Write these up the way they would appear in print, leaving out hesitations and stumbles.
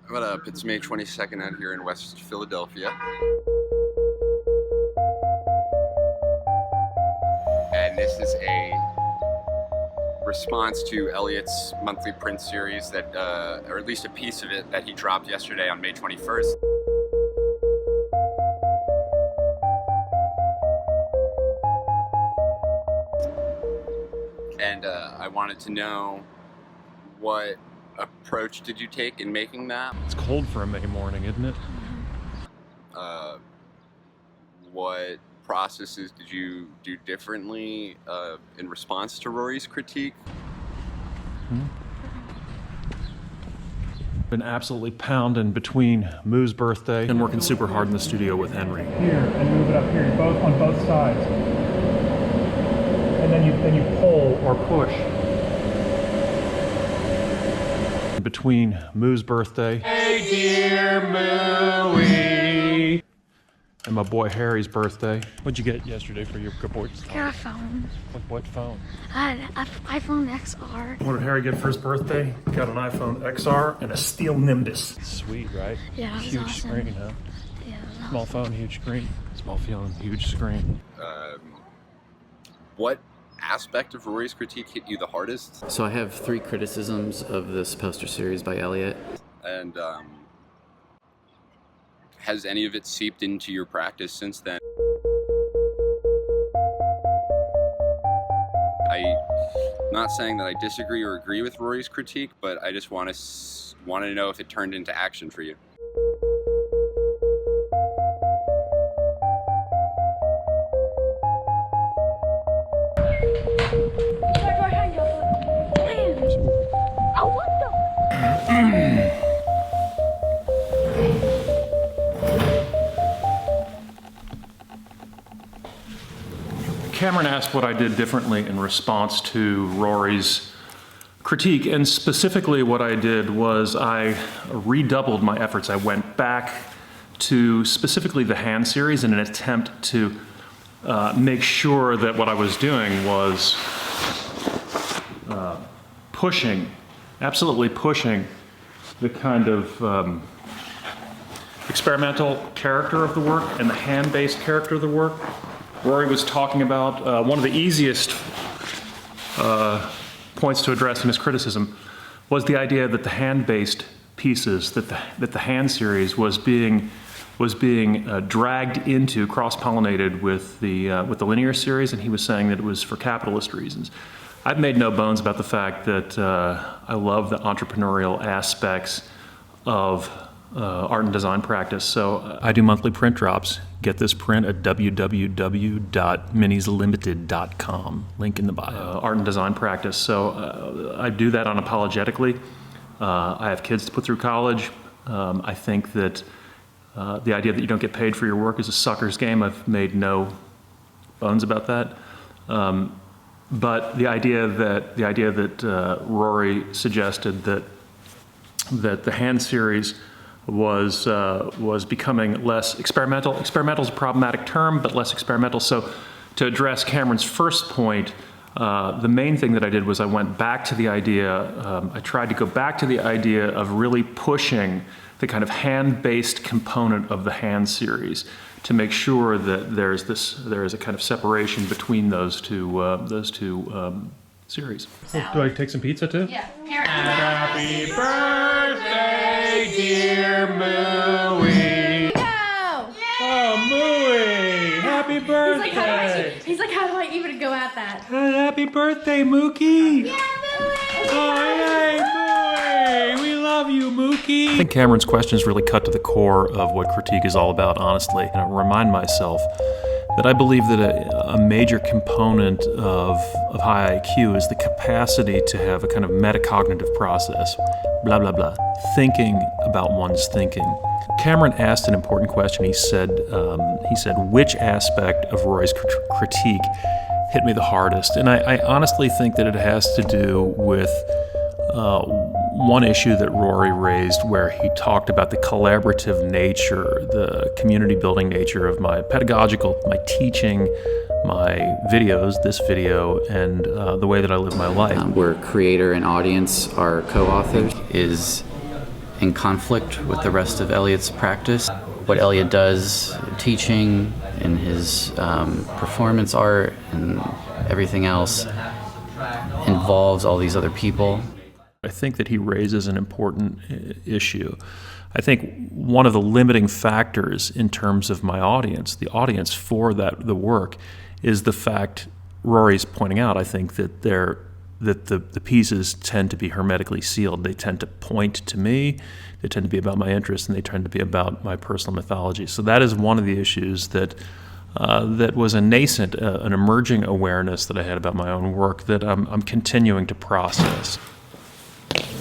What up? It's May 22nd out here in West Philadelphia. And this is a response to Elliott's monthly print series that, or at least a piece of it that he dropped yesterday on May 21st. And I wanted to know, what approach did you take in making that? It's cold for a May morning, isn't it? What processes did you do differently in response to Rory's critique? Been absolutely pounding between Moo's birthday and working super hard in the studio with Henry. Here and move it up here, both on both sides, and then you pull or push. Between Moo's birthday, Hey dear Mooey, and my boy Harry's birthday. What'd you get yesterday for your boys? I got a phone. What phone? I had an iPhone XR. What did Harry get for his birthday? Got an iPhone XR and a steel Nimbus. Sweet, right? Yeah, it was Huge awesome. screen, huh? Yeah, it was Small awesome. phone, huge screen. Small phone, huge screen. What aspect of Rory's critique hit you the hardest? So I have 3 criticisms of this poster series by Elliott. And has any of it seeped into your practice since then? I'm not saying that I disagree or agree with Rory's critique, but I just want to know if it turned into action for you. Oh, what the? Cameron asked what I did differently in response to Rory's critique, and specifically what I did was I redoubled my efforts. I went back to specifically the hand series in an attempt to make sure that what I was doing was absolutely pushing the kind of experimental character of the work and the hand-based character of the work. Rory was talking about one of the easiest points to address in his criticism was the idea that the hand-based pieces, that the hand series was being dragged into, cross-pollinated with the linear series, and he was saying that it was for capitalist reasons. I've made no bones about the fact that I love the entrepreneurial aspects of art and design practice. So I do monthly print drops. Get this print at www.minislimited.com. Link in the bio. Art and design practice. So I do that unapologetically. I have kids to put through college. I think that the idea that you don't get paid for your work is a sucker's game. I've made no bones about that. But the idea that Rory suggested that the hand series was becoming less experimental. Experimental is a problematic term, but less experimental. So to address Cameron's first point, the main thing that I did was I went back to the idea, I tried to go back to the idea of really pushing the kind of hand-based component of the hand series to make sure that there is a kind of separation between those two series. Do I take some pizza too? Yeah. happy birthday, dear Mooey. No! Oh, Mooey! Happy birthday! He's like, how do I even go at that? Happy birthday, Mookie! Yeah, Oh, hey, Mooey! We love you, Mookie! I think Cameron's questions really cut to the core of what critique is all about, honestly. And I remind myself that I believe that a major component of high IQ is the capacity to have a kind of metacognitive process, blah, blah, blah, thinking about one's thinking. Cameron asked an important question. He said, which aspect of Rory's critique hit me the hardest? And I honestly think that it has to do with one issue that Rory raised, where he talked about the collaborative nature, the community building nature of my pedagogical, my teaching, my videos, this video, and the way that I live my life. Where creator and audience are co-authors is in conflict with the rest of Elliott's practice. What Elliott does teaching and his performance art and everything else involves all these other people. I think that he raises an important issue. I think one of the limiting factors in terms of my audience, the audience for the work, is the fact Rory's pointing out. I think that the pieces tend to be hermetically sealed. They tend to point to me, they tend to be about my interests, and they tend to be about my personal mythology. So that is one of the issues that was a nascent, an emerging awareness that I had about my own work that I'm continuing to process.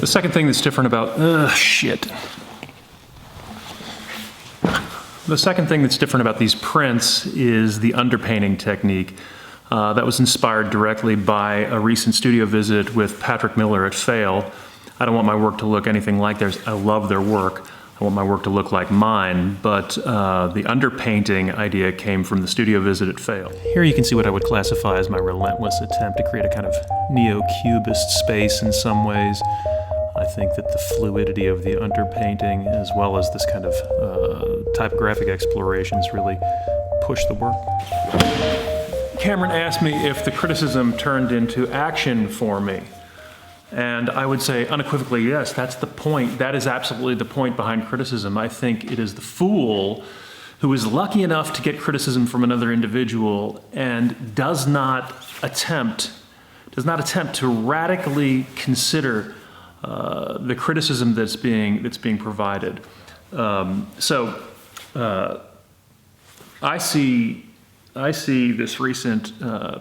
The second thing that's different about, The second thing that's different about these prints is the underpainting technique. That was inspired directly by a recent studio visit with Patrick Miller at Fail. I don't want my work to look anything like theirs. I love their work. I want my work to look like mine, but the underpainting idea came from the studio visit at Fail. Here you can see what I would classify as my relentless attempt to create a kind of neo-cubist space in some ways. I think that the fluidity of the underpainting, as well as this kind of typographic explorations, really push the work. Cameron asked me if the criticism turned into action for me. And I would say unequivocally, yes, that's the point. That is absolutely the point behind criticism. I think it is the fool who is lucky enough to get criticism from another individual and does not attempt to radically consider the criticism that's being provided. I see this recent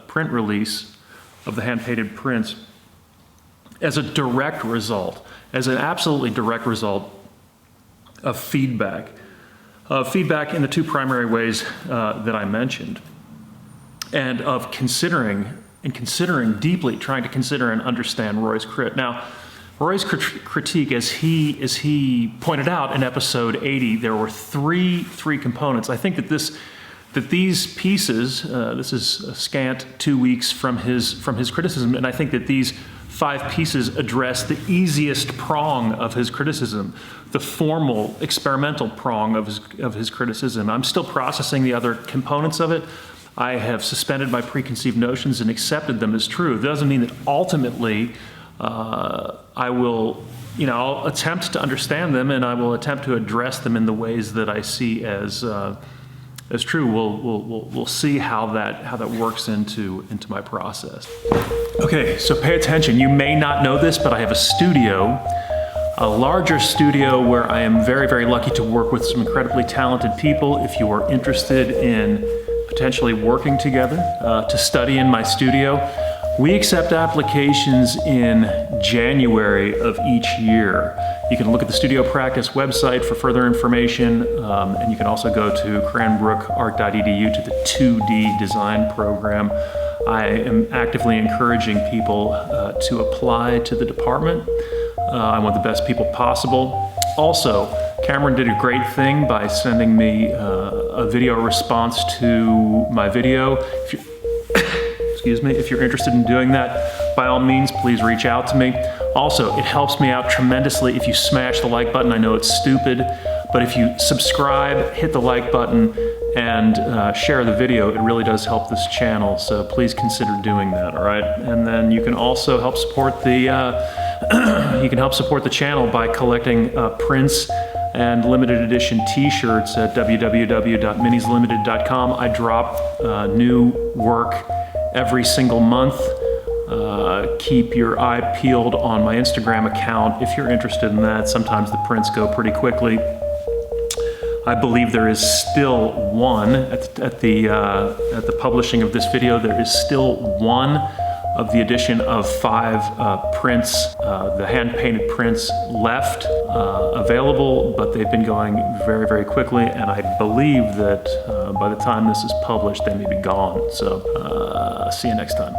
print release of the hand-painted prints as a direct result, as an absolutely direct result of feedback. Feedback in the two primary ways that I mentioned, and of considering deeply, trying to consider and understand Rory's crit. Now, Rory's critique, as he pointed out in episode 80, there were three components. I think that these pieces, this is a scant 2 weeks from his criticism, and I think that these 5 pieces address the easiest prong of his criticism, the formal, experimental prong of his criticism. I'm still processing the other components of it. I have suspended my preconceived notions and accepted them as true. It doesn't mean that ultimately I will, I'll attempt to understand them, and I will attempt to address them in the ways that I see as true. We'll see how that works into my process. Okay, so pay attention. You may not know this, but I have a studio, a larger studio where I am very, very lucky to work with some incredibly talented people. If you are interested in potentially working together to study in my studio, we accept applications in January of each year. You can look at the Studio Practice website for further information, and you can also go to cranbrookart.edu to the 2D design program. I am actively encouraging people to apply to the department. I want the best people possible. Also, Cameron did a great thing by sending me a video response to my video. If you're interested in doing that, by all means, please reach out to me. Also, it helps me out tremendously if you smash the like button. I know it's stupid, but if you subscribe, hit the like button, and share the video, it really does help this channel. So please consider doing that. All right, and then you can also help support the channel by collecting prints and limited edition T-shirts at www.minislimited.com. I drop new work every single month. Keep your eye peeled on my Instagram account if you're interested in that. Sometimes the prints go pretty quickly. I believe there is still one at the publishing of this video. There is still one of the edition of 5 prints, the hand-painted prints left available, but they've been going very, very quickly, and I believe that by the time this is published, they may be gone. So see you next time.